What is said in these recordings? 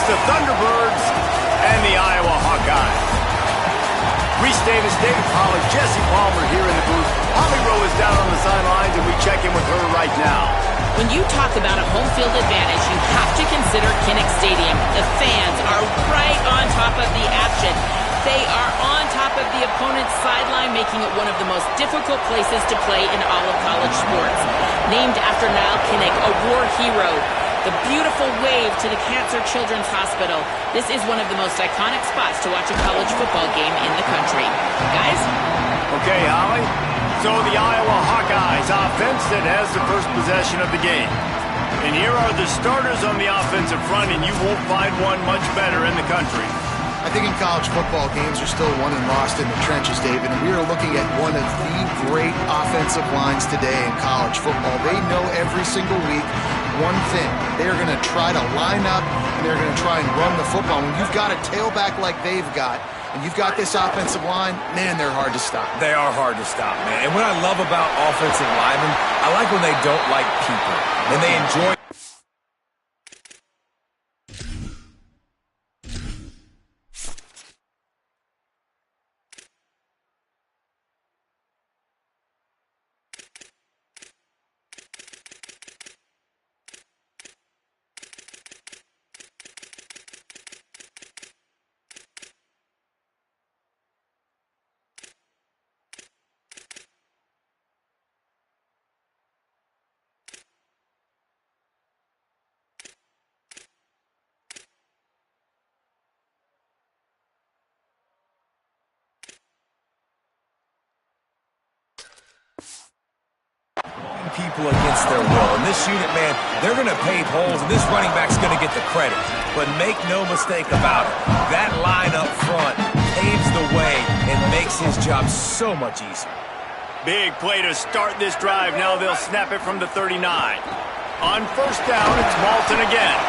the Thunderbirds and the Iowa Hawkeyes. Reese Davis, David Pollack, Jesse Palmer here in the booth. Holly Rowe is down on the sidelines, and we check in with her right now. When you talk about a home field advantage, you have to consider Kinnick Stadium. The fans are right on top of the action. They are on top of the opponent's sideline, making it one of the most difficult places to play in all of college sports. Named after Niall Kinnick, a war hero, the beautiful wave to the Cancer Children's Hospital. This is one of the most iconic spots to watch a college football game in the country. Guys? Okay, Holly. So the Iowa Hawkeyes offense that has the first possession of the game. And here are the starters on the offensive front, and you won't find one much better in the country. I think in college football, games are still won and lost in the trenches, David, and we are looking at one of the great offensive lines today in college football. They know every single week one thing. They're going to try to line up, and they're going to try and run the football. When you've got a tailback like they've got, and you've got this offensive line, man, they're hard to stop. They are hard to stop, man. And what I love about offensive linemen, I like when they don't like people, and they enjoy. People against their will. And this unit, man, they're going to pave holes, and this running back's going to get the credit. But make no mistake about it, that line up front paves the way and makes his job so much easier. Big play to start this drive. Now they'll snap it from the 39. On first down, it's Malton again.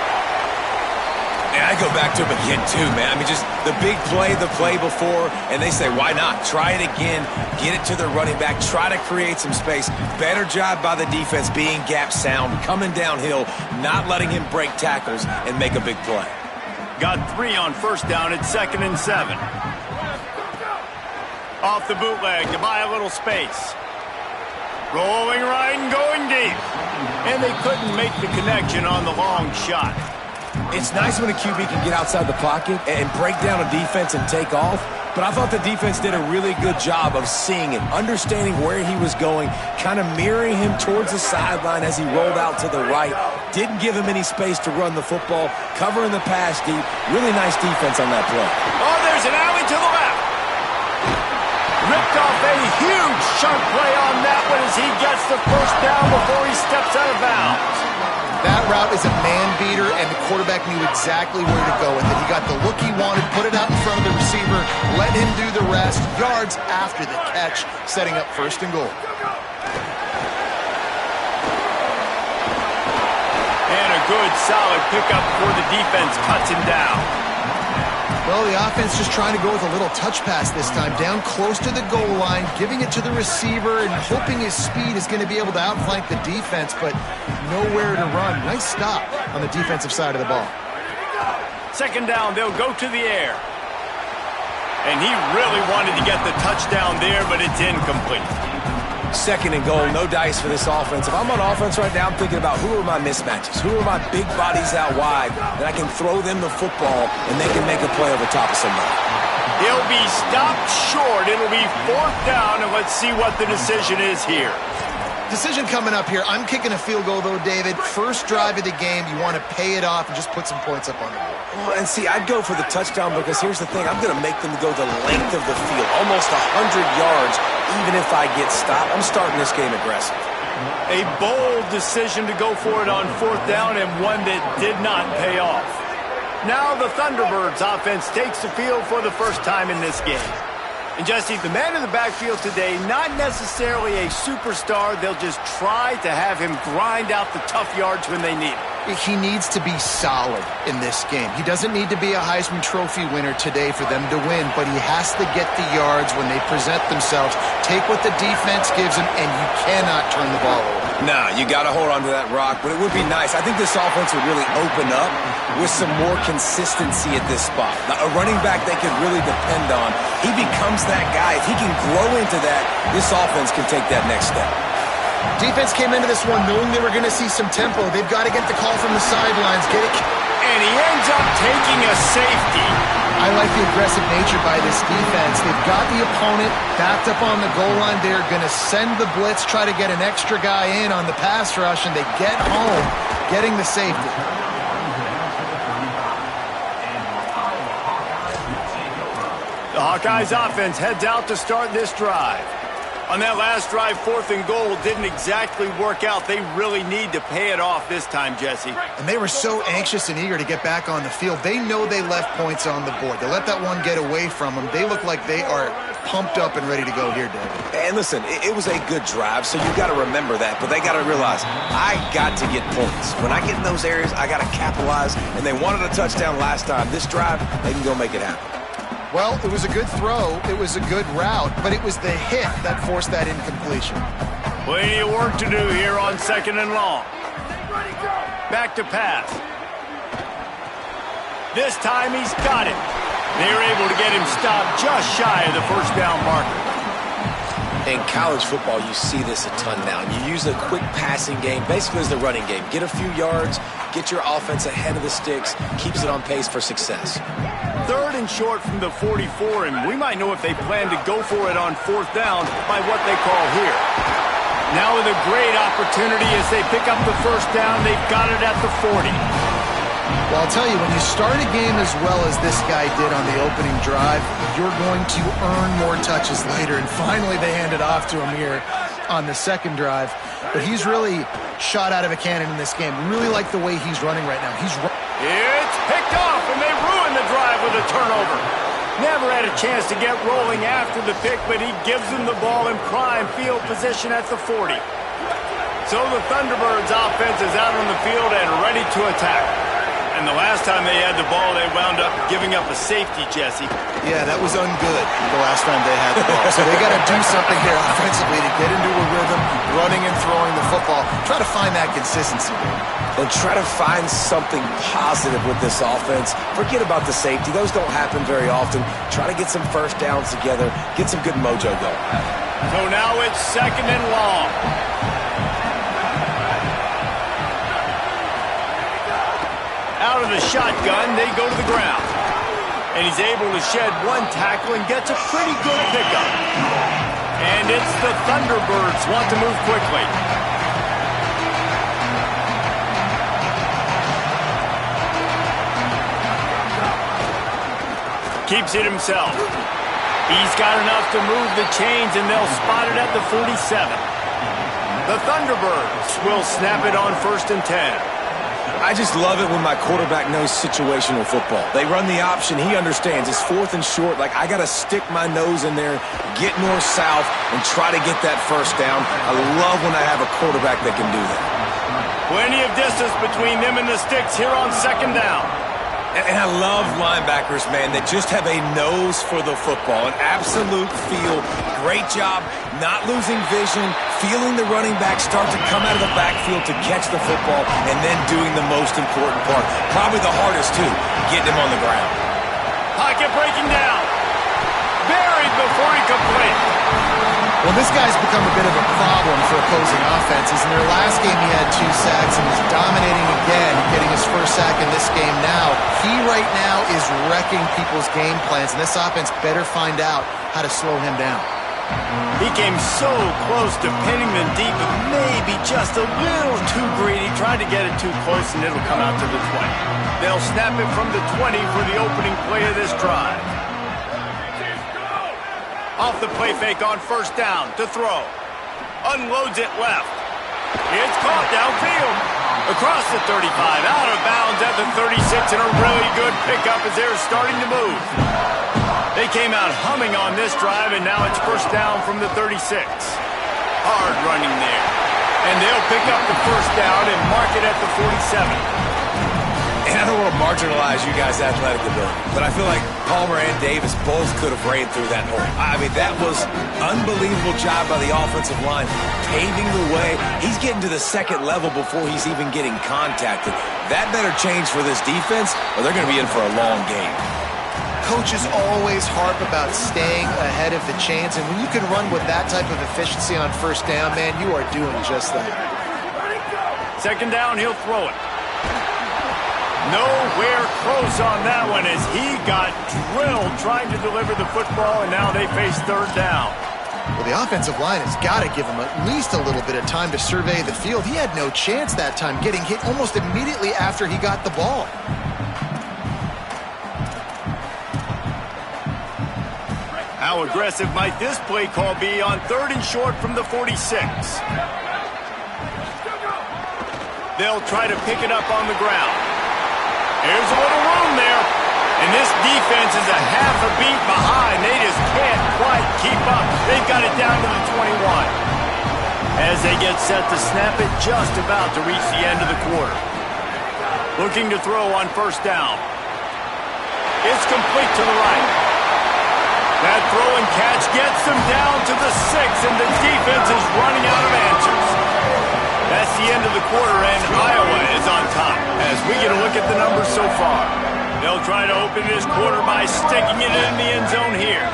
And I go back to him again, too, man. I mean, just the big play, the play before, and they say, why not? Try it again, get it to the running back, try to create some space. Better job by the defense being gap sound, coming downhill, not letting him break tackles and make a big play. Got 3 on first down at 2nd and 7. Off the bootleg to buy a little space. Rolling right and going deep. And they couldn't make the connection on the long shot. It's nice when a QB can get outside the pocket and break down a defense and take off, but I thought the defense did a really good job of seeing it, understanding where he was going, kind of mirroring him towards the sideline as he rolled out to the right. Didn't give him any space to run the football, covering the pass deep. Really nice defense on that play. Oh, there's an alley to the left. Ripped off a huge chunk play on that one as he gets the first down before he steps out of bounds. That route is a man-beater, and the quarterback knew exactly where to go with it. He got the look he wanted, put it out in front of the receiver, let him do the rest, yards after the catch, setting up 1st and goal. And a good, solid pickup for the defense, cuts him down. Well, the offense just trying to go with a little touch pass this time, down close to the goal line, giving it to the receiver and hoping his speed is going to be able to outflank the defense, but nowhere to run. Nice stop on the defensive side of the ball. 2nd down, they'll go to the air. And he really wanted to get the touchdown there, but it's incomplete. 2nd and goal, no dice for this offense. If I'm on offense right now, I'm thinking about who are my mismatches, who are my big bodies out wide, that I can throw them the football and they can make a play over top of somebody. He'll be stopped short. It'll be 4th down, and let's see what the decision is here. Decision coming up here. I'm kicking a field goal, though, David. First drive of the game, you want to pay it off and just put some points up on the board. Well, and see, I'd go for the touchdown because here's the thing. I'm going to make them go the length of the field, almost 100 yards, even if I get stopped. I'm starting this game aggressive. A bold decision to go for it on 4th down, and one that did not pay off. Now the Thunderbirds offense takes the field for the first time in this game. And Jesse, the man in the backfield today, not necessarily a superstar. They'll just try to have him grind out the tough yards when they need it. He needs to be solid in this game. He doesn't need to be a Heisman Trophy winner today for them to win, but he has to get the yards when they present themselves. Take what the defense gives him, and you cannot turn the ball over. Nah, you got to hold on to that rock, but it would be nice. I think this offense would really open up with some more consistency at this spot. Now, a running back they could really depend on. He becomes that guy. If he can grow into that, this offense can take that next step. Defense came into this one knowing they were going to see some tempo. They've got to get the call from the sidelines, get it. And he ends up taking a safety. I like the aggressive nature by this defense. They've got the opponent backed up on the goal line. They're going to send the blitz, try to get an extra guy in on the pass rush, and they get home getting the safety. The Hawkeyes offense heads out to start this drive. On that last drive, 4th and goal didn't exactly work out. They really need to pay it off this time, Jesse. And they were so anxious and eager to get back on the field. They know they left points on the board. They let that one get away from them. They look like they are pumped up and ready to go here, David. And listen, it was a good drive, so you got to remember that. But they got to realize, I got to get points. When I get in those areas, I got to capitalize. And they wanted a touchdown last time. This drive, they can go make it happen. Well, it was a good throw, it was a good route, but it was the hit that forced that incompletion. Plenty of work to do here on 2nd and long. Back to pass. This time he's got it. They were able to get him stopped just shy of the first down marker. In college football, you see this a ton now. You use a quick passing game, basically as the running game. Get a few yards, get your offense ahead of the sticks, keeps it on pace for success. 3rd and short from the 44, and we might know if they plan to go for it on 4th down by what they call here. Now with a great opportunity as they pick up the first down, they've got it at the 40. Well, I'll tell you, when you start a game as well as this guy did on the opening drive, you're going to earn more touches later, and finally they hand it off to him here on the 2nd drive. But he's really shot out of a cannon in this game. Really like the way he's running right now. It's picked off, and they ruin the drive with a turnover. Never had a chance to get rolling after the pick, but he gives them the ball in prime field position at the 40. So the Thunderbirds offense is out on the field and ready to attack. And the last time they had the ball, they wound up giving up a safety, Jesse. Yeah, that was ungood the last time they had the ball. So they got to do something here offensively to get into a rhythm, running and throwing the football. Try to find that consistency. And try to find something positive with this offense. Forget about the safety. Those don't happen very often. Try to get some first downs together. Get some good mojo going. So now it's 2nd and long. Out of the shotgun, they go to the ground. And he's able to shed one tackle and gets a pretty good pickup. And it's the Thunderbirds want to move quickly. Keeps it himself. He's got enough to move the chains, and they'll spot it at the 47. The Thunderbirds will snap it on 1st and 10. I just love it when my quarterback knows situational football. They run the option. He understands. It's 4th and short. Like, I got to stick my nose in there, get north-south, and try to get that first down. I love when I have a quarterback that can do that. Plenty of distance between them and the sticks here on 2nd down. And I love linebackers, man, that just have a nose for the football, an absolute feel. Great job not losing vision, feeling the running back start to come out of the backfield to catch the football, and then doing the most important part. Probably the hardest, too, getting him on the ground. Pocket breaking down. Buried before he could blink. Well, this guy's become a bit of a problem for opposing offenses. In their last game, he had 2 sacks and was dominating again, getting his first sack in this game now. He right now is wrecking people's game plans, and this offense better find out how to slow him down. He came so close to pinning them deep, but maybe just a little too greedy. Tried to get it too close, and it'll come out to the 20. They'll snap it from the 20 for the opening play of this drive. Off the play fake on 1st down to throw. Unloads it left. It's caught downfield. Across the 35, out of bounds at the 36, and a really good pickup as they're starting to move. They came out humming on this drive, and now it's 1st down from the 36. Hard running there. And they'll pick up the 1st down and mark it at the 47. And I don't want to marginalize you guys' athletic ability, but I feel like Palmer and Davis both could have ran through that hole. I mean, that was unbelievable job by the offensive line, paving the way. He's getting to the second level before he's even getting contacted. That better change for this defense, or they're going to be in for a long game. Coaches always harp about staying ahead of the chains, and when you can run with that type of efficiency on first down, man, you are doing just that. Second down, he'll throw it. Nowhere close on that one as he got drilled trying to deliver the football, and now they face third down. Well, the offensive line has got to give him at least a little bit of time to survey the field. He had no chance that time, getting hit almost immediately after he got the ball. How aggressive might this play call be on 3rd and short from the 46? They'll try to pick it up on the ground. Here's a little room there. And this defense is a half a beat behind. They just can't quite keep up. They've got it down to the 21. As they get set to snap it, just about to reach the end of the quarter. Looking to throw on first down. It's complete to the right. That throw and catch gets them down to the 6, and the defense is running out of answers. That's the end of the quarter, and Iowa is on top as we get a look at the numbers so far. They'll try to open this quarter by sticking it in the end zone here.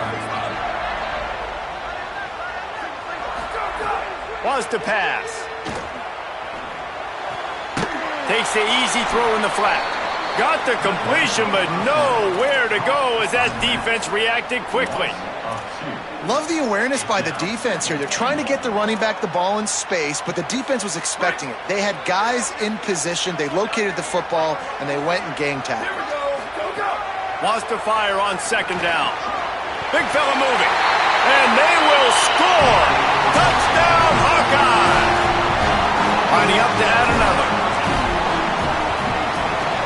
Wants to pass. Takes the easy throw in the flat. Got the completion, but nowhere to go as that defense reacted quickly. Love the awareness by the defense here. They're trying to get the running back the ball in space, but the defense was expecting it. They had guys in position. They located the football, and they went and gang tackled. Wants to fire on second down. Big fella moving. And they will score. Touchdown, Hawkeye. Lining up to add another.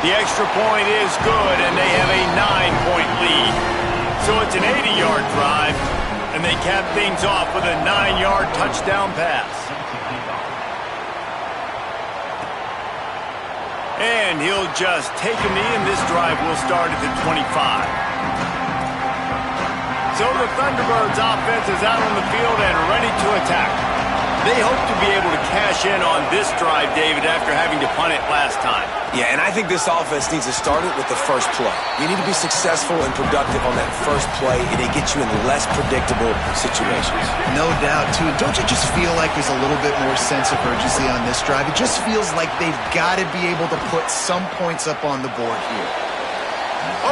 The extra point is good, and they have a 9-point lead. So it's an 80-yard drive, and they cap things off with a 9-yard touchdown pass. And he'll just take a knee, and this drive will start at the 25. So the Thunderbirds offense is out on the field and ready to attack. They hope to be able to cash in on this drive, David, after having to punt it last time. Yeah, and I think this offense needs to start it with the first play. You need to be successful and productive on that first play, and it gets you in less predictable situations. No doubt, too. Don't you just feel like there's a little bit more sense of urgency on this drive? It just feels like they've got to be able to put some points up on the board here.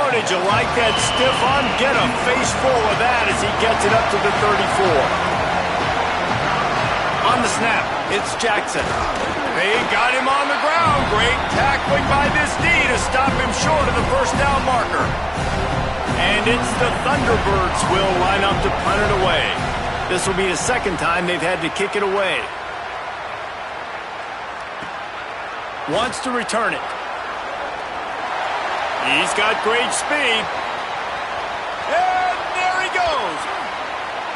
Oh, did you like that stiff arm? Get a face full of that as he gets it up to the 34. On the snap, it's Jackson. They got him on the ground. Great tackling by this D to stop him short of the first down marker. And it's the Thunderbirds will line up to punt it away. This will be the second time they've had to kick it away. Wants to return it. He's got great speed. And there he goes.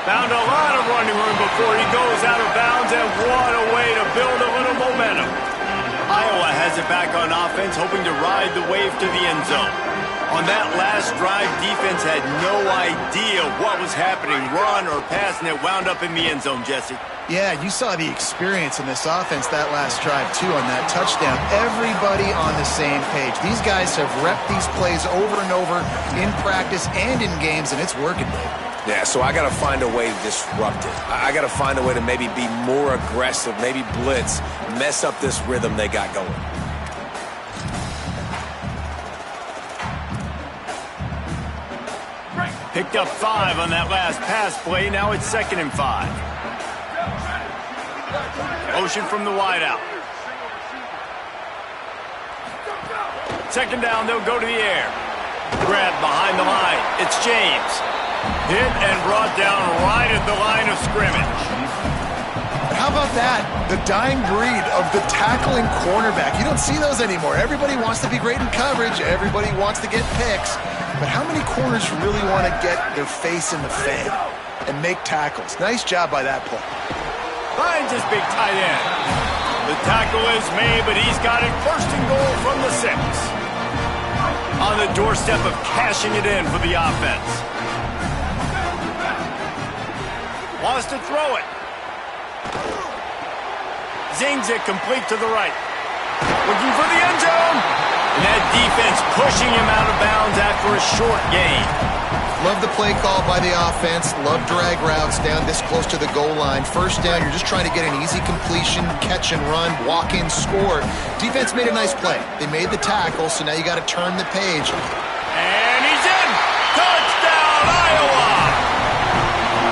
Found a lot of running room before he goes out of bounds, and what a way to build a little momentum. Iowa has it back on offense, hoping to ride the wave to the end zone. On that last drive, defense had no idea what was happening, run or pass, and it wound up in the end zone, Jesse. Yeah, you saw the experience in this offense that last drive, too, on that touchdown. Everybody on the same page. These guys have repped these plays over and over in practice and in games, and it's working, Dave. Yeah, so I got to find a way to disrupt it. I got to find a way to maybe be more aggressive, maybe blitz, mess up this rhythm they got going. Picked up 5 on that last pass play. Now it's 2nd and 5. Motion from the wideout. Second down, they'll go to the air. Grab behind the line. It's James. Hit and brought down right at the line of scrimmage. How about that? The dying breed of the tackling cornerback. You don't see those anymore. Everybody wants to be great in coverage. Everybody wants to get picks. But how many corners really want to get their face in the fan and make tackles? Nice job by that play. Finds his big tight end. The tackle is made, but he's got it 1st and goal from the 6. on the doorstep of cashing it in for the offense. Wants to throw it. Zings it complete to the right. Looking for the end zone. And that defense pushing him out of bounds after a short gain. Love the play call by the offense. Love drag routes down this close to the goal line. First down, you're just trying to get an easy completion, catch and run, walk in, score. Defense made a nice play. They made the tackle, so now you got to turn the page. And he's in! Touchdown, Iowa!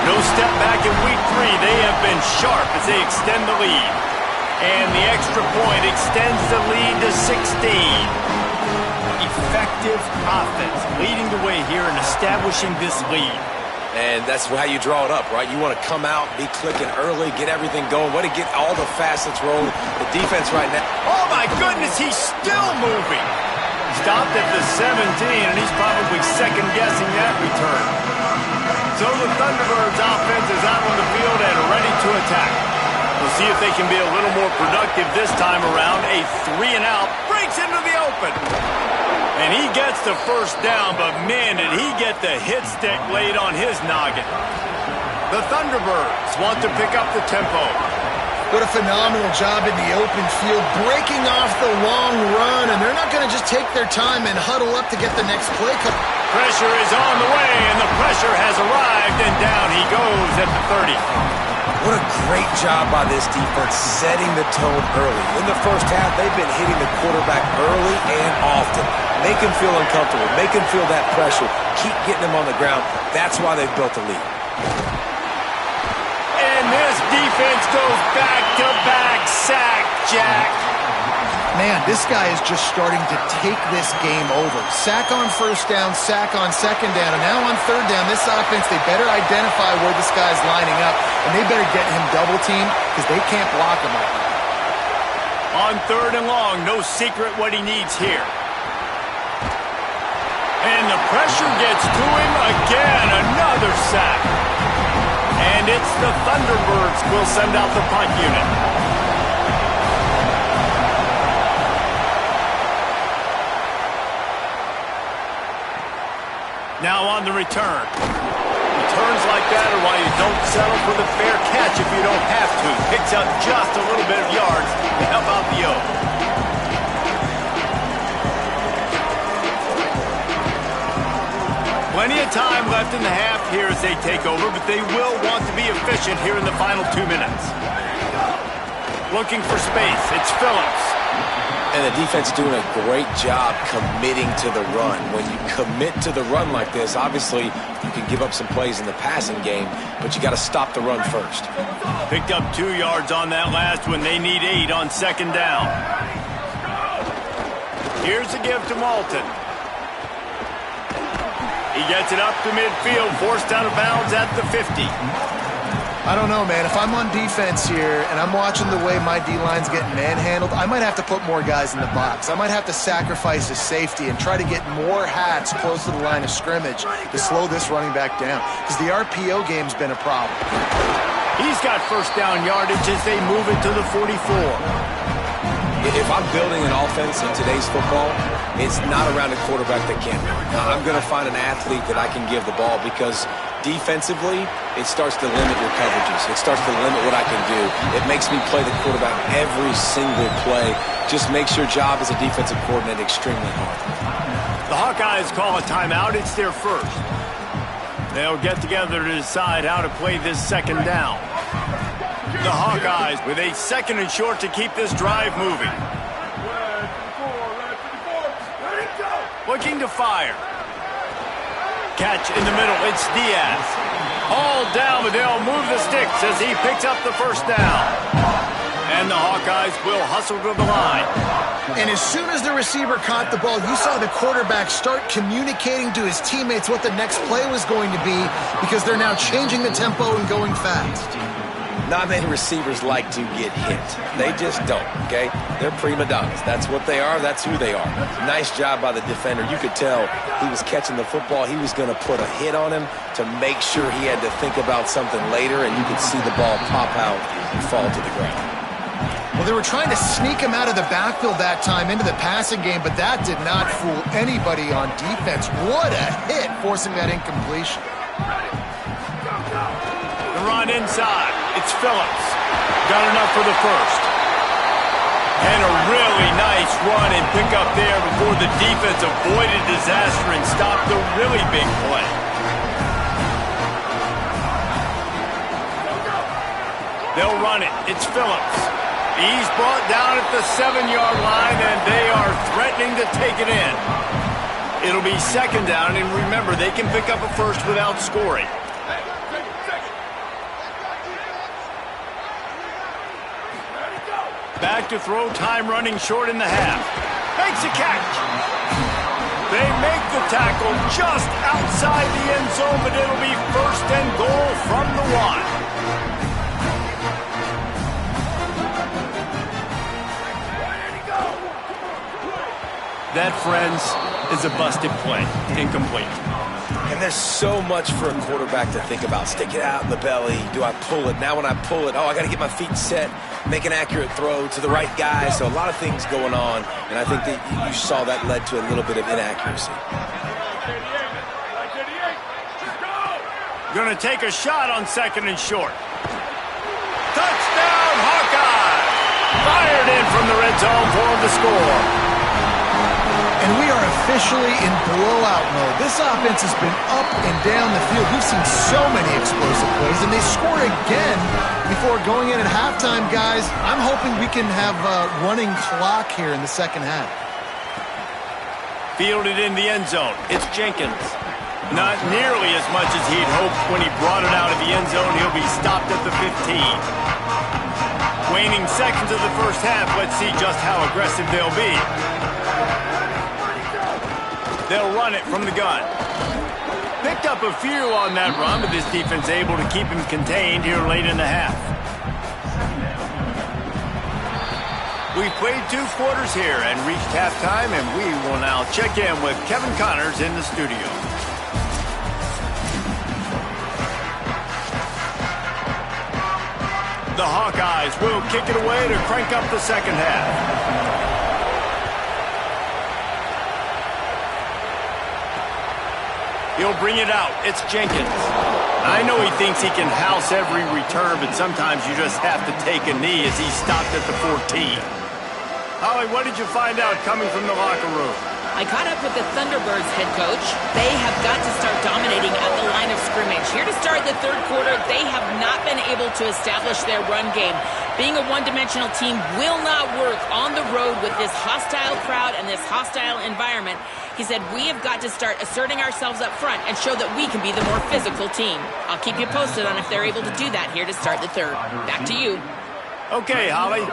No step back in week 3. They have been sharp as they extend the lead. And the extra point extends the lead to 16. Effective offense leading the way here and establishing this lead. And that's how you draw it up, right? You want to come out, be clicking early, get everything going. Want to get all the facets rolling. The defense right now. Oh, my goodness, he's still moving. Stopped at the 17, and he's probably second-guessing that return. So the Thunderbirds offense is out on the field and ready to attack. We'll see if they can be a little more productive this time around. A 3-and-out breaks into the open. And he gets the first down, but man, did he get the hit stick laid on his noggin. The Thunderbirds want to pick up the tempo. What a phenomenal job in the open field, breaking off the long run, and they're not going to just take their time and huddle up to get the next play. Pressure is on the way, and the pressure has arrived, and down he goes at the 30. What a great job by this defense setting the tone early. In the first half, they've been hitting the quarterback early and often. Make him feel uncomfortable. Make him feel that pressure. Keep getting him on the ground. That's why they've built the lead. And this defense goes back-to-back sack, Jack. Man, this guy is just starting to take this game over. Sack on first down, sack on second down, and now on third down, this offense, they better identify where this guy's lining up, and they better get him double-teamed because they can't block him right now. On third and long, no secret what he needs here. And the pressure gets to him again, another sack. And it's the Thunderbirds who will send out the punt unit. Now on the return. Returns like that are why you don't settle for the fair catch if you don't have to. Picks up just a little bit of yards to help out the O. Plenty of time left in the half here as they take over, but they will want to be efficient here in the final 2 minutes. Looking for space. It's Phillips. And the defense doing a great job committing to the run. When you commit to the run like this, obviously you can give up some plays in the passing game, but you got to stop the run first. Picked up 2 yards on that last one. They need 8 on second down. Here's a give to Malton. He gets it up to midfield, forced out of bounds at the 50. I don't know, man. If I'm on defense here and I'm watching the way my D-line's getting manhandled, I might have to put more guys in the box. I might have to sacrifice a safety and try to get more hats close to the line of scrimmage to slow this running back down because the RPO game's been a problem. He's got first down yardage as they move it to the 44. If I'm building an offense in today's football, it's not around a quarterback that can't run. I'm going to find an athlete that I can give the ball because defensively, it starts to limit your coverages. It starts to limit what I can do. It makes me play the quarterback every single play. Just makes your job as a defensive coordinator extremely hard. The Hawkeyes call a timeout. It's their first. They'll get together to decide how to play this second down. The Hawkeyes with a second and short to keep this drive moving. Looking to fire. Catch in the middle. It's Diaz. All down, but they'll move the sticks as he picks up the first down. And the Hawkeyes will hustle to the line. And as soon as the receiver caught the ball, you saw the quarterback start communicating to his teammates what the next play was going to be because they're now changing the tempo and going fast. Not many receivers like to get hit. They just don't, okay? They're prima donnas. That's what they are. That's who they are. Nice job by the defender. You could tell he was catching the football. He was going to put a hit on him to make sure he had to think about something later, and you could see the ball pop out and fall to the ground. Well, they were trying to sneak him out of the backfield that time into the passing game, but that did not fool anybody on defense. What a hit, forcing that incompletion. The run inside. It's Phillips. Got enough for the first. And a really nice run and pick up there before the defense avoided disaster and stopped the really big play. They'll run it. It's Phillips. He's brought down at the 7-yard line, and they are threatening to take it in. It'll be second down, and remember, they can pick up a first without scoring. Back to throw, time running short in the half. Makes a catch. They make the tackle just outside the end zone, but it'll be first and goal from the 1. That, friends, is a busted play. Incomplete. And there's so much for a quarterback to think about. Stick it out in the belly. Do I pull it? Now when I pull it, I got to get my feet set, make an accurate throw to the right guy. So a lot of things going on, and I think that you saw that led to a little bit of inaccuracy. Going to take a shot on second and short. Touchdown, Hawkeye! Fired in from the red zone for him to score. And we are officially in blowout mode. This offense has been up and down the field. We've seen so many explosive plays, and they score again before going in at halftime, guys. I'm hoping we can have a running clock here in the second half. Fielded in the end zone. It's Jenkins. Not nearly as much as he'd hoped when he brought it out of the end zone. He'll be stopped at the 15. Waning seconds of the first half. Let's see just how aggressive they'll be. They'll run it from the gun. Picked up a few on that run, but this defense able to keep him contained here late in the half. We've played 2 quarters here and reached halftime, and we will now check in with Kevin Connors in the studio. The Hawkeyes will kick it away to crank up the second half. He'll bring it out. It's Jenkins. I know he thinks he can house every return, but sometimes you just have to take a knee as he stopped at the 14. Holly, what did you find out coming from the locker room? I caught up with the Thunderbirds head coach. They have got to start dominating at the line of scrimmage. Here to start the third quarter, they have not been able to establish their run game. Being a one-dimensional team will not work on the road with this hostile crowd and this hostile environment. He said, we have got to start asserting ourselves up front and show that we can be the more physical team. I'll keep you posted on if they're able to do that here to start the third. Back to you. Okay, Holly.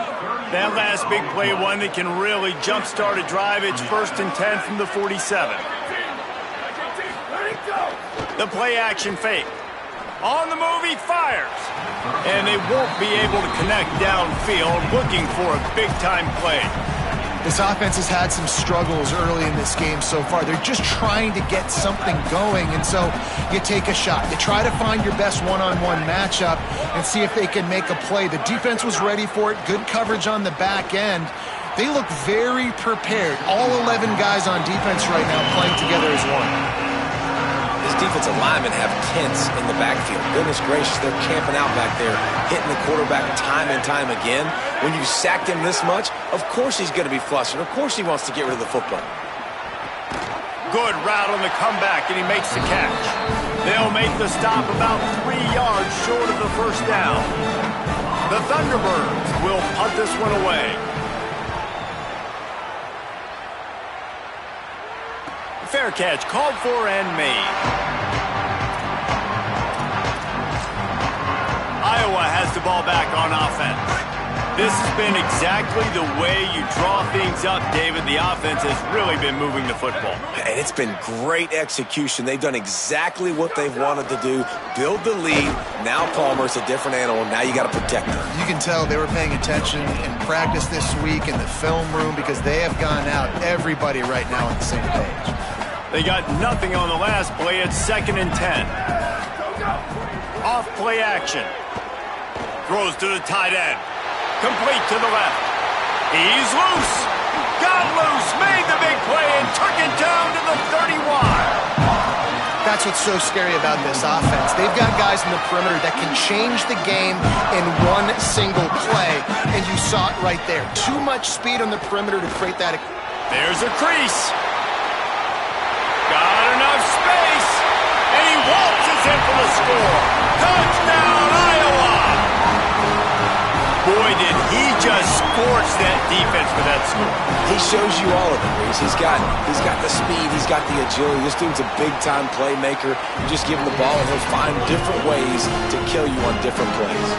That last big play, one that can really jumpstart a drive. It's first and 10 from the 47. The play action fake. On the move, he fires. And they won't be able to connect downfield, looking for a big-time play. This offense has had some struggles early in this game so far. They're just trying to get something going, and so you take a shot. You try to find your best one-on-one matchup and see if they can make a play. The defense was ready for it. Good coverage on the back end. They look very prepared. All 11 guys on defense right now playing together as one. This defensive linemen have tents in the backfield. Goodness gracious, they're camping out back there, hitting the quarterback time and time again. When you sacked him this much, of course he's going to be flustered. Of course he wants to get rid of the football. Good route on the comeback, and he makes the catch. They'll make the stop about 3 yards short of the first down. The Thunderbirds will punt this one away. Fair catch called for and made. Iowa has the ball back on offense. This has been exactly the way you draw things up, David. The offense has really been moving the football. And it's been great execution. They've done exactly what they've wanted to do. Build the lead. Now Palmer's a different animal. Now you got to protect him. You can tell they were paying attention in practice this week in the film room because they have gone out, everybody right now on the same page. They got nothing on the last play. It's second and 10. Off play action. Throws to the tight end. Complete to the left. He's loose. Got loose. Made the big play and took it down to the 31. That's what's so scary about this offense. They've got guys in the perimeter that can change the game in one single play, and you saw it right there. Too much speed on the perimeter to create that. There's a crease. Got enough space, and he waltzes in for the score. Touchdown, Iowa! Boy, did he just scorch that defense for that score. He shows you all of it, Reese. He's got the speed, he's got the agility. This dude's a big-time playmaker. You just give him the ball, and he'll find different ways to kill you on different plays.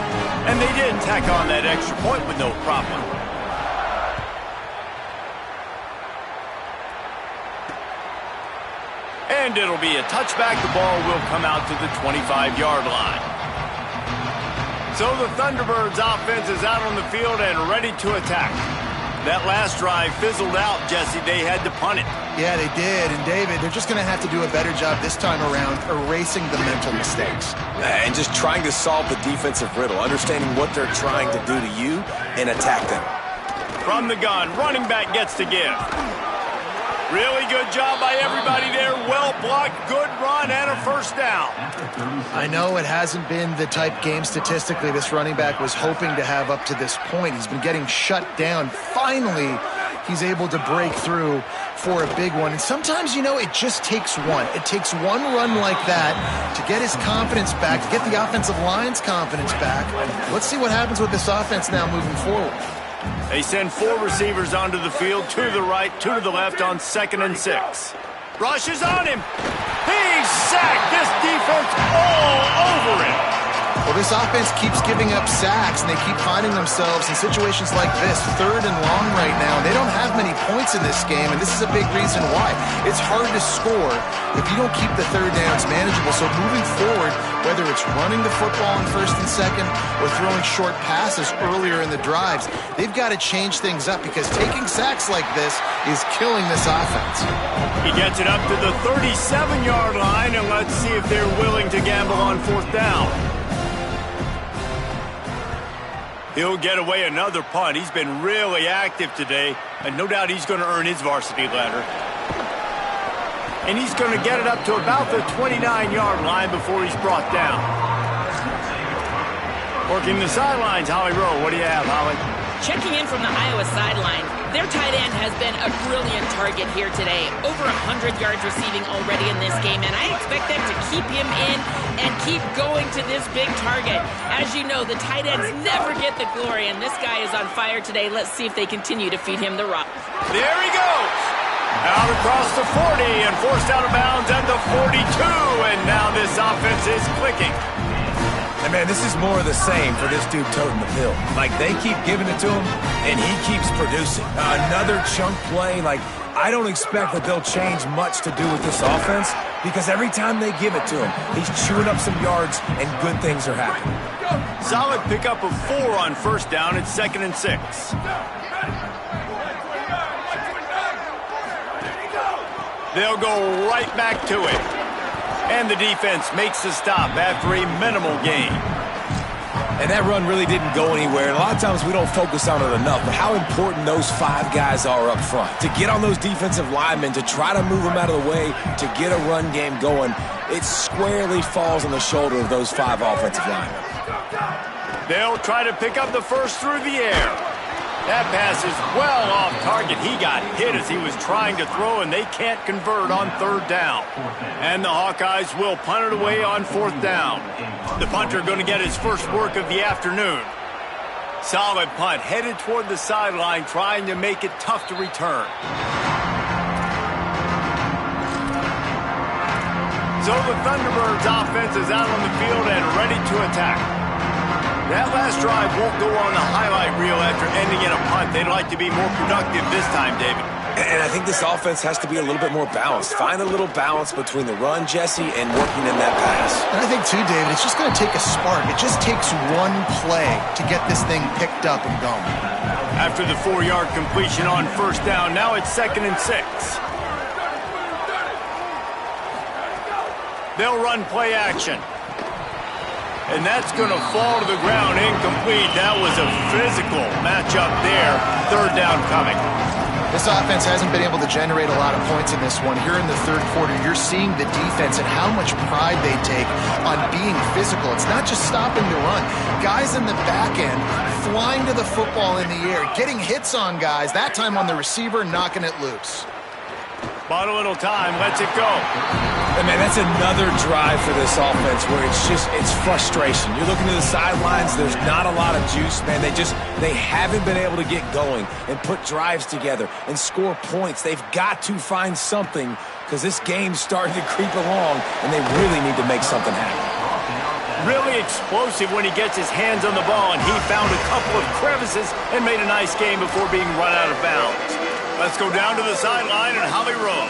And they did tack on that extra point with no problem. And it'll be a touchback. The ball will come out to the 25-yard line. So the Thunderbirds offense is out on the field and ready to attack. That last drive fizzled out, Jesse. They had to punt it. Yeah, they did. And, David, they're just going to have to do a better job this time around erasing the mental mistakes. And just trying to solve the defensive riddle, understanding what they're trying to do to you and attack them. From the gun, running back gets to give. Really good job by everybody there. Well blocked, good run, and a first down. I know it hasn't been the type game statistically this running back was hoping to have up to this point. He's been getting shut down. Finally, he's able to break through for a big one. And sometimes, you know, it just takes one. It takes one run like that to get his confidence back, to get the offensive line's confidence back. Let's see what happens with this offense now moving forward. They send 4 receivers onto the field, 2 to the right, 2 to the left on 2nd and 6. Rush is on him. He's sacked. This defense all over him. Well, this offense keeps giving up sacks, and they keep finding themselves in situations like this, 3rd and long right now. They don't have many points in this game, and this is a big reason why. It's hard to score if you don't keep the 3rd downs manageable. So moving forward, whether it's running the football in 1st and 2nd or throwing short passes earlier in the drives, they've got to change things up because taking sacks like this is killing this offense. He gets it up to the 37-yard line, and let's see if they're willing to gamble on 4th down. He'll get away another punt. He's been really active today, and no doubt he's going to earn his varsity ladder. And he's going to get it up to about the 29-yard line before he's brought down. Working the sidelines, Holly Rowe. What do you have, Holly? Checking in from the Iowa sideline, their tight end has been a brilliant target here today. Over 100 yards receiving already in this game, and I expect them to keep him in and keep going to this big target. As you know, the tight ends never get the glory, and this guy is on fire today. Let's see if they continue to feed him the rock. There he goes. Out across the 40 and forced out of bounds at the 42, and now this offense is clicking. And, man, this is more of the same for this dude toting the pill. Like, they keep giving it to him, and he keeps producing. Another chunk play. Like, I don't expect that they'll change much to do with this offense because every time they give it to him, he's chewing up some yards, and good things are happening. Solid pickup of 4 on 1st down. It's 2nd and 6. They'll go right back to it. And the defense makes the stop after a minimal gain. And that run really didn't go anywhere. And a lot of times we don't focus on it enough, but how important those 5 guys are up front. To get on those defensive linemen, to try to move them out of the way, to get a run game going, it squarely falls on the shoulder of those 5 offensive linemen. They'll try to pick up the first through the air. That pass is well off target. He got hit as he was trying to throw, and they can't convert on 3rd down. And the Hawkeyes will punt it away on 4th down. The punter going to get his first work of the afternoon. Solid punt, headed toward the sideline, trying to make it tough to return. So the Thunderbirds offense is out on the field and ready to attack. That last drive won't go on the highlight reel after ending in a punt. They'd like to be more productive this time, David. And I think this offense has to be a little bit more balanced. Find a little balance between the run, Jesse, and working in that pass. And I think, too, David, it's just going to take a spark. It just takes one play to get this thing picked up and going. After the 4-yard completion on 1st down, now it's 2nd and 6. They'll run play action. And that's going to fall to the ground incomplete. That was a physical matchup there. Third down coming. This offense hasn't been able to generate a lot of points in this one. Here in the third quarter, you're seeing the defense and how much pride they take on being physical. It's not just stopping the run. Guys in the back end flying to the football in the air, getting hits on guys, that time on the receiver, knocking it loose. Bought a little time, lets it go. And man, that's another drive for this offense where it's frustration. You're looking to the sidelines, there's not a lot of juice, man. They haven't been able to get going and put drives together and score points. They've got to find something because this game's starting to creep along and they really need to make something happen. Really explosive when he gets his hands on the ball, and he found a couple of crevices and made a nice game before being run out of bounds. Let's go down to the sideline and Holly Rowe.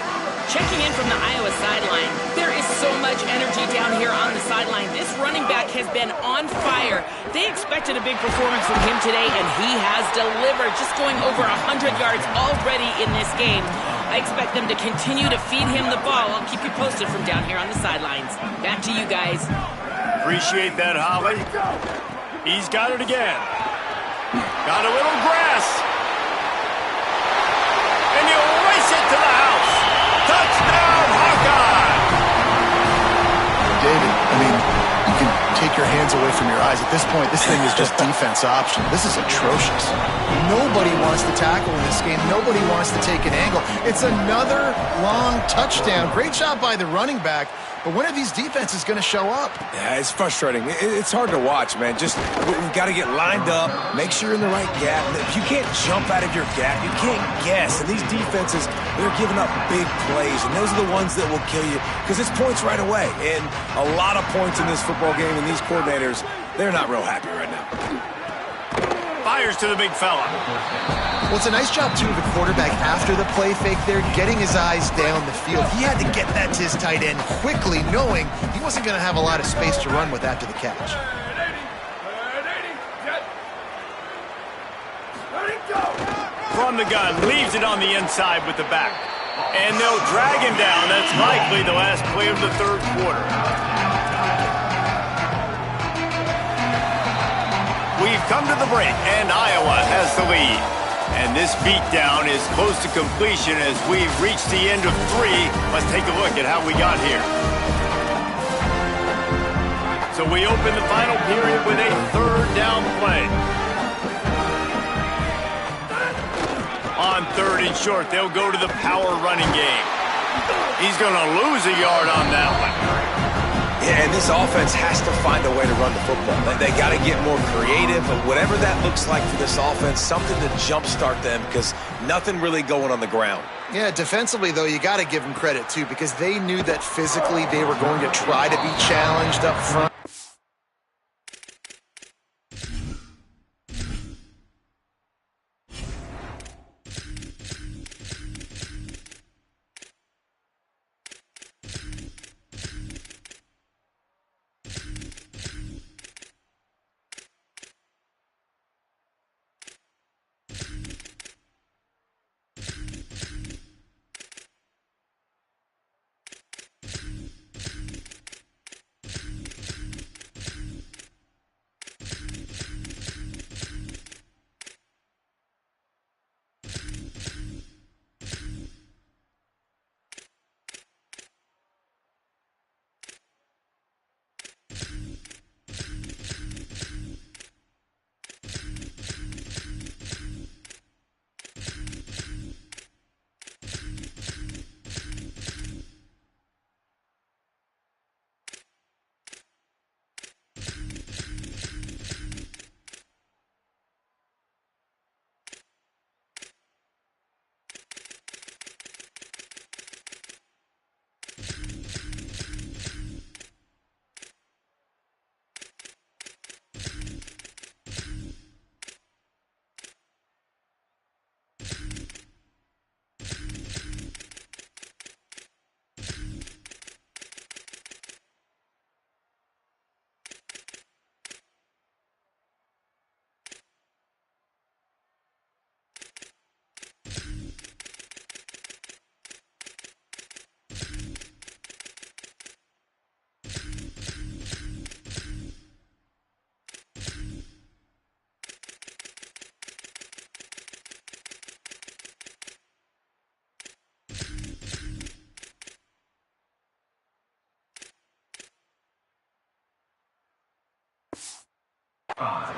Checking in from the Iowa sideline, there is so much energy down here on the sideline. This running back has been on fire. They expected a big performance from him today, and he has delivered, just going over 100 yards already in this game. I expect them to continue to feed him the ball. I'll keep you posted from down here on the sidelines. Back to you guys. Appreciate that, Holly. He's got it again. Got a little grass. And he'll race it to the house. Touchdown, Hawkeye! David, I mean, you can take your hands away from your eyes. At this point, this thing is just defense option. This is atrocious. Nobody wants to tackle in this game. Nobody wants to take an angle. It's another long touchdown. Great job by the running back. But when are these defenses going to show up? Yeah, it's frustrating. It's hard to watch, man. We've got to get lined up, make sure you're in the right gap. If you can't jump out of your gap, you can't guess. And these defenses, they're giving up big plays, and those are the ones that will kill you because it's points right away. And a lot of points in this football game, and these coordinators, they're not real happy right now. Fires to the big fella. Well, it's a nice job, too, of the quarterback after the play fake there, getting his eyes down the field. He had to get that to his tight end quickly, knowing he wasn't going to have a lot of space to run with after the catch. From the gun, leaves it on the inside with the back. And they'll drag him down. That's likely the last play of the third quarter. We've come to the break, and Iowa has the lead. And this beatdown is close to completion as we've reached the end of 3. Let's take a look at how we got here. So we open the final period with a third down play. On third and short, they'll go to the power running game. He's going to lose a yard on that one. Yeah, and this offense has to find a way to run the football. They got to get more creative, but whatever that looks like for this offense, something to jumpstart them because nothing really going on the ground. Yeah, defensively, though, you got to give them credit, too, because they knew that physically they were going to try to be challenged up front.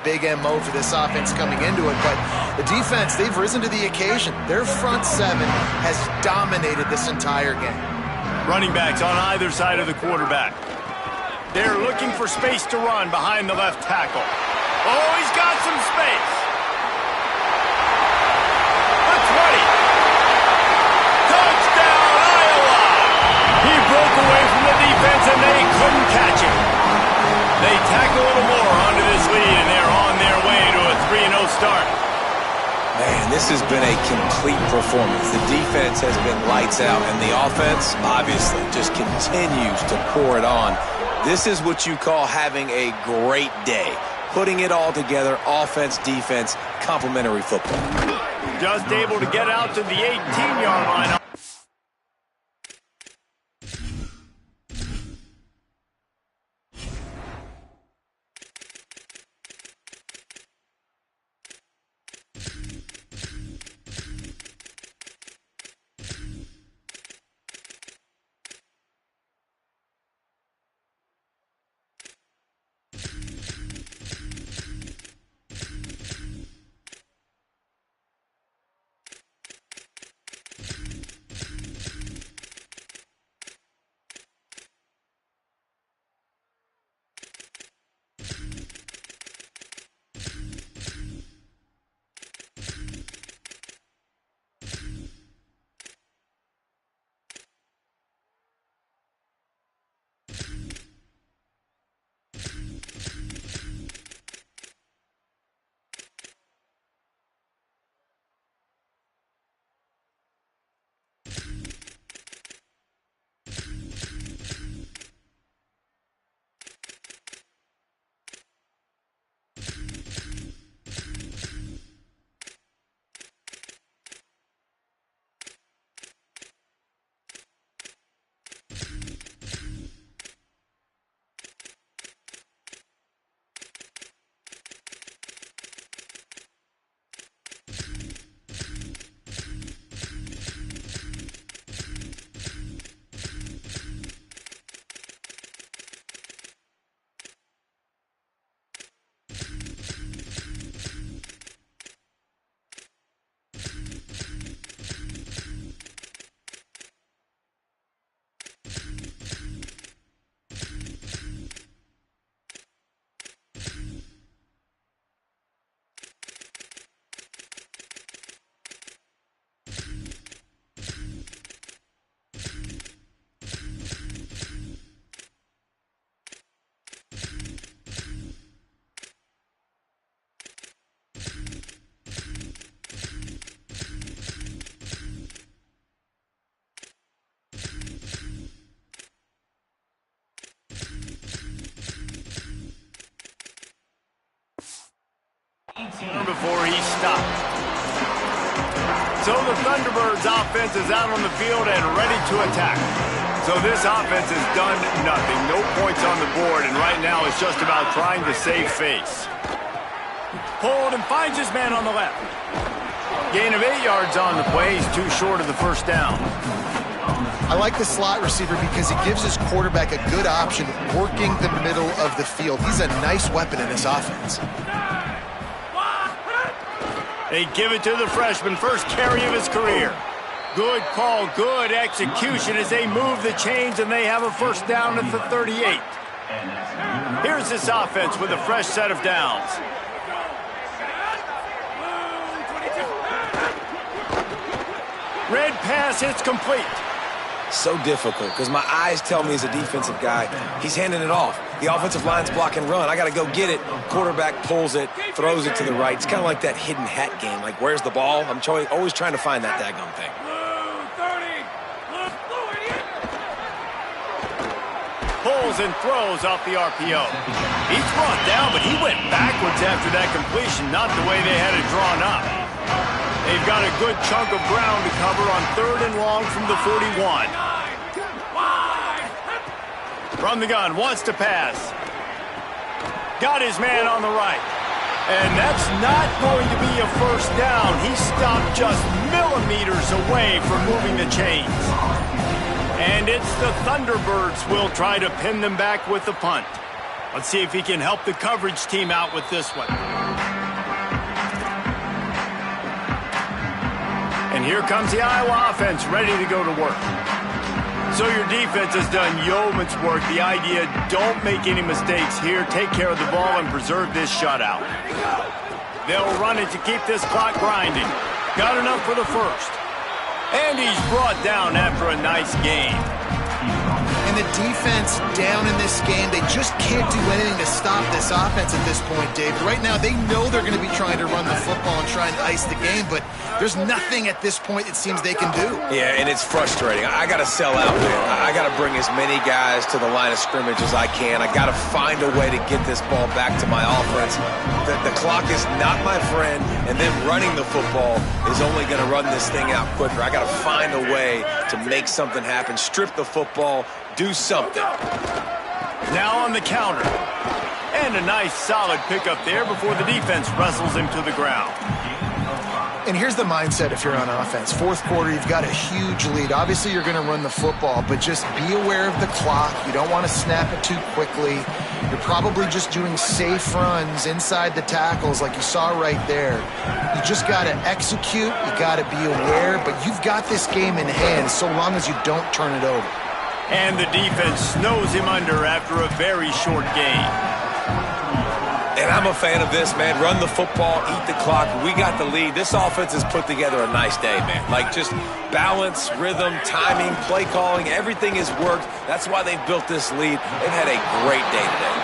big MO for this offense coming into it, but the defense, they've risen to the occasion. Their front seven has dominated this entire game. Running backs on either side of the quarterback. They're looking for space to run behind the left tackle. Oh, he's got some space. The 20. Touchdown, Iowa! He broke away from the defense, and they couldn't catch him. They tack a little more onto this lead, and they're on their way to a 3-0 start. Man, this has been a complete performance. The defense has been lights out, and the offense, obviously, just continues to pour it on. This is what you call having a great day. Putting it all together, offense, defense, complementary football. Just able to get out to the 18-yard line. Before he stopped. So the Thunderbirds offense is out on the field and ready to attack. So this offense has done nothing. No points on the board, and right now it's just about trying to save face. Hold and finds his man on the left. Gain of 8 yards on the play. He's too short of the first down. I like the slot receiver because he gives his quarterback a good option working the middle of the field. He's a nice weapon in this offense. They give it to the freshman, first carry of his career. Good call, good execution as they move the chains, and they have a first down at the 38. Here's this offense with a fresh set of downs. Red pass hits complete. So difficult because my eyes tell me as a defensive guy, he's handing it off. The offensive line's block and run. I got to go get it. Quarterback pulls it, throws it to the right. It's kind of like that hidden hat game. Like, where's the ball? I'm always trying to find that daggone thing. Pulls and throws off the RPO. He's brought down, but he went backwards after that completion, not the way they had it drawn up. They've got a good chunk of ground to cover on 3rd and long from the 41. From the gun, wants to pass. Got his man on the right. And that's not going to be a first down. He stopped just millimeters away from moving the chains. And it's the Thunderbirds will try to pin them back with the punt. Let's see if he can help the coverage team out with this one. And here comes the Iowa offense ready to go to work. So your defense has done yeoman's work. The idea, don't make any mistakes here. Take care of the ball and preserve this shutout. They'll run it to keep this clock grinding. Got enough for the first. And he's brought down after a nice game. And the defense down in this game, they just can't do anything to stop this offense at this point, David. Right now, they know they're going to be trying to run the football and try and ice the game, but there's nothing at this point it seems they can do. Yeah, and it's frustrating. I got to sell out, man. I got to bring as many guys to the line of scrimmage as I can. I got to find a way to get this ball back to my offense. The clock is not my friend, and then running the football is only going to run this thing out quicker. I got to find a way to make something happen, strip the football, do something. Now on the counter. And a nice solid pickup there before the defense wrestles him to the ground. And here's the mindset if you're on offense. Fourth quarter, you've got a huge lead. Obviously, you're going to run the football, but just be aware of the clock. You don't want to snap it too quickly. You're probably just doing safe runs inside the tackles like you saw right there. You just got to execute. You got to be aware, but you've got this game in hand so long as you don't turn it over. And the defense snows him under after a very short game. And I'm a fan of this, man. Run the football, eat the clock. We got the lead. This offense has put together a nice day, man. Like just balance, rhythm, timing, play calling, everything has worked. That's why they've built this lead. They've had a great day today.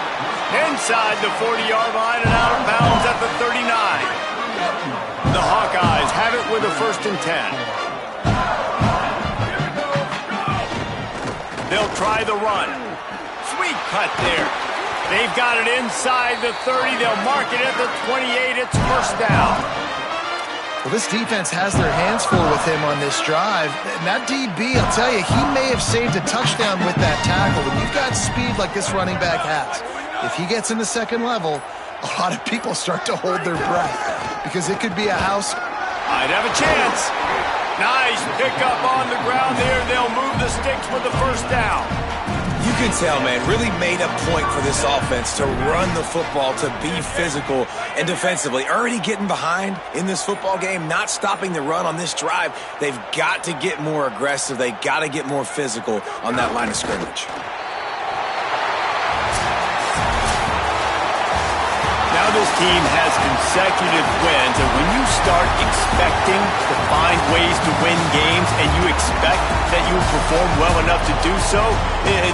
Inside the 40-yard line and out of bounds at the 39. The Hawkeyes have it with a 1st and 10. They'll try the run. Sweet cut there. They've got it inside the 30. They'll mark it at the 28. It's 1st down. Well, this defense has their hands full with him on this drive. And that DB, I'll tell you, he may have saved a touchdown with that tackle. When you've got speed like this running back has, if he gets in the second level, a lot of people start to hold their breath because it could be a house. I'd have a chance. Nice pickup on the ground there. They'll move the sticks with the 1st down. You can tell, man, really made a point for this offense to run the football, to be physical and defensively. Already getting behind in this football game, not stopping the run on this drive. They've got to get more aggressive. They got to get more physical on that line of scrimmage. Now this team has consecutive wins, and when you start expecting to find ways to win games and you expect that you will perform well enough to do so,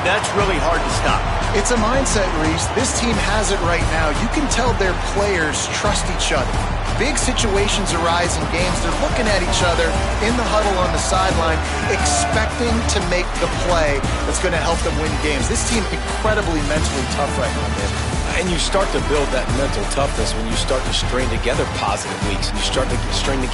that's really hard to stop. It's a mindset, Reese. This team has it right now. You can tell their players trust each other. Big situations arise in games. They're looking at each other in the huddle on the sideline, expecting to make the play that's going to help them win games. This team incredibly mentally tough right now, man. And you start to build that mental toughness when you start to string together positive weeks and you start to string together